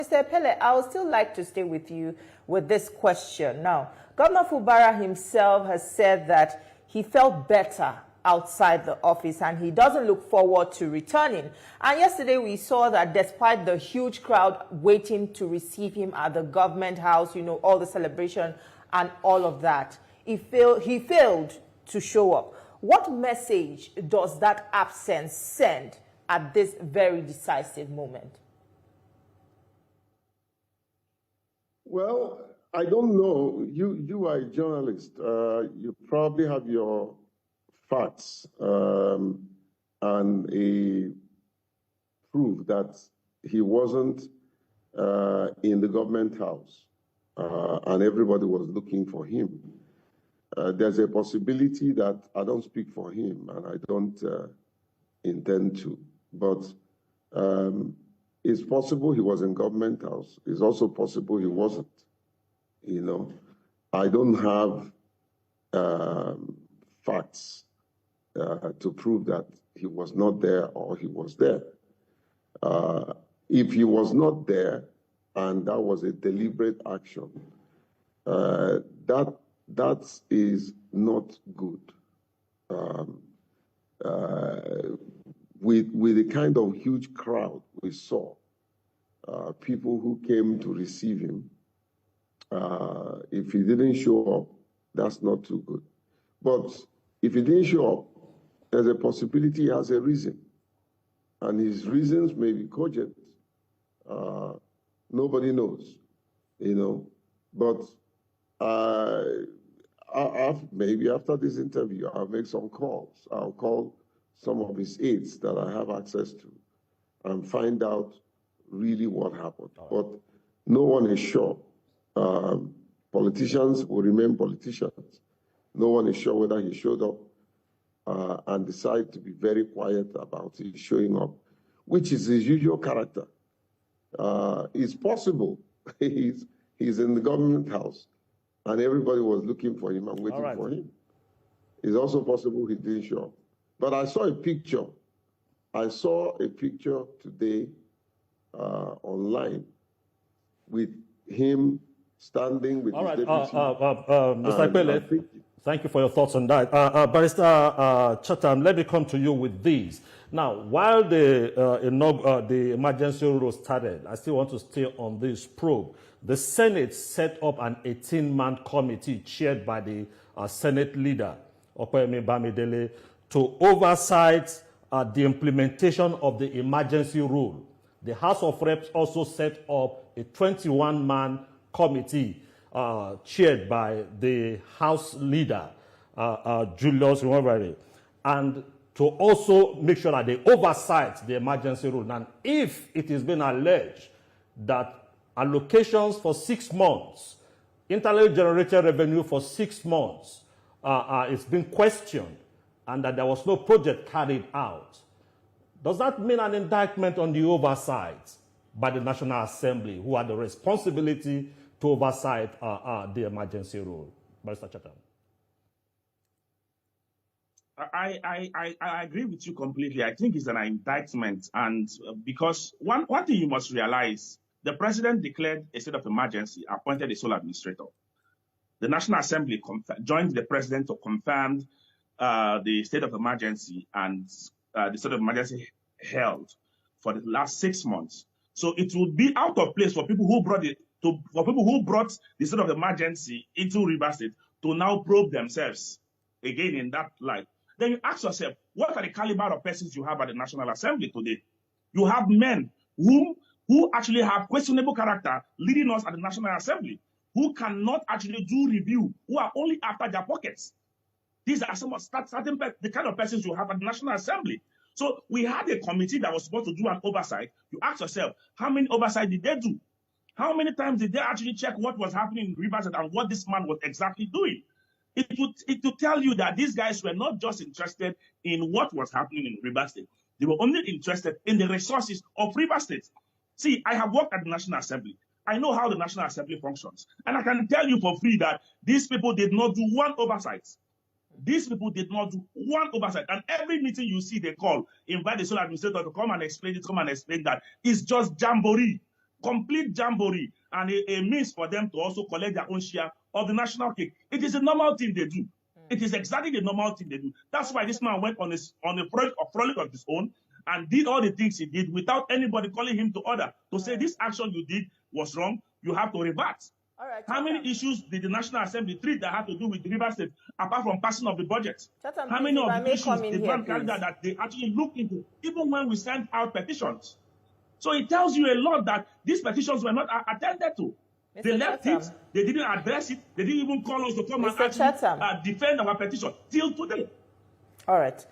Mr. Pele, I would still like to stay with you with this question. Now, Governor Fubara himself has said that he felt better outside the office and he doesn't look forward to returning. And yesterday we saw that despite the huge crowd waiting to receive him at the government house, you know, all the celebration and all of that, he failed to show up. What message does that absence send at this very decisive moment? Well, I don't know. You are a journalist. You probably have your facts and a proof that he wasn't in the government house and everybody was looking for him. There's a possibility that I don't speak for him and I don't intend to, but it's possible he was in government house. It's also possible he wasn't. You know, I don't have facts to prove that he was not there or he was there. If he was not there and that was a deliberate action, that is not good. With the kind of huge crowd we saw, people who came to receive him, if he didn't show up, that's not too good. But if he didn't show up, there's a possibility he has a reason. And his reasons may be cogent. Nobody knows, you know. But maybe after this interview, I'll make some calls. I'll call some of his aides that I have access to and find out really what happened. But no one is sure. Politicians will remain politicians. No one is sure whether he showed up and decided to be very quiet about his showing up, which is his usual character. It's possible he's in the government house and everybody was looking for him and waiting for him. It's also possible he didn't show up. But I saw a picture. I saw a picture today online with him standing with his deputy. Mr. Pele, thank you for your thoughts on that. Barrister Chetam, let me come to you with these. Now, while the emergency rule started, I still want to stay on this probe. The Senate set up an 18-man committee chaired by the Senate leader, Opeyemi Bamidele, to oversight the implementation of the emergency rule. The House of Reps also set up a 21-man committee chaired by the House leader, Julius Nwala, and to also make sure that they oversight the emergency rule. And if it is being alleged that allocations for 6 months, internally generated revenue for 6 months, is being questioned, and that there was no project carried out, does that mean an indictment on the oversight by the National Assembly, who had the responsibility to oversight the emergency rule? Barrister Chetam. I agree with you completely. I think it's an indictment, and because one thing you must realize, the president declared a state of emergency, appointed a sole administrator. The National Assembly joined the president to confirm the state of emergency, and the state of emergency held for the last 6 months. So it would be out of place for people who brought the state of emergency into Rivers State to now probe themselves again in that light. Then you ask yourself, what are the caliber of persons you have at the National Assembly today? You have men who actually have questionable character leading us at the National Assembly, who cannot actually do review, who are only after their pockets. These are the kind of persons you have at the National Assembly. So we had a committee that was supposed to do an oversight. You ask yourself, how many oversight did they do? How many times did they actually check what was happening in Rivers and what this man was exactly doing? It would tell you that these guys were not just interested in what was happening in Rivers State. They were only interested in the resources of Rivers State. See, I have worked at the National Assembly. I know how the National Assembly functions. And I can tell you for free that these people did not do one oversight. These people did not do one oversight. And every meeting you see they call, invite the sole administrator to come and explain it, come and explain that. It's just jamboree. complete jamboree and a means for them to also collect their own share of the national cake. It is a normal thing they do. It is exactly the normal thing they do. That's why this man went on a frolic of his own and did all the things he did without anybody calling him to order to say this action you did was wrong. You have to revert. All right, how many issues did the National Assembly treat that had to do with the River State, apart from passing of the budget? Chetam, How many of the issues the man carried out that they actually looked into, even when we sent out petitions? So it tells you a lot that these petitions were not attended to. Mr. They left Chetam. it, they didn't address it, they didn't even call us to come Mr. and actually defend our petition till today. All right.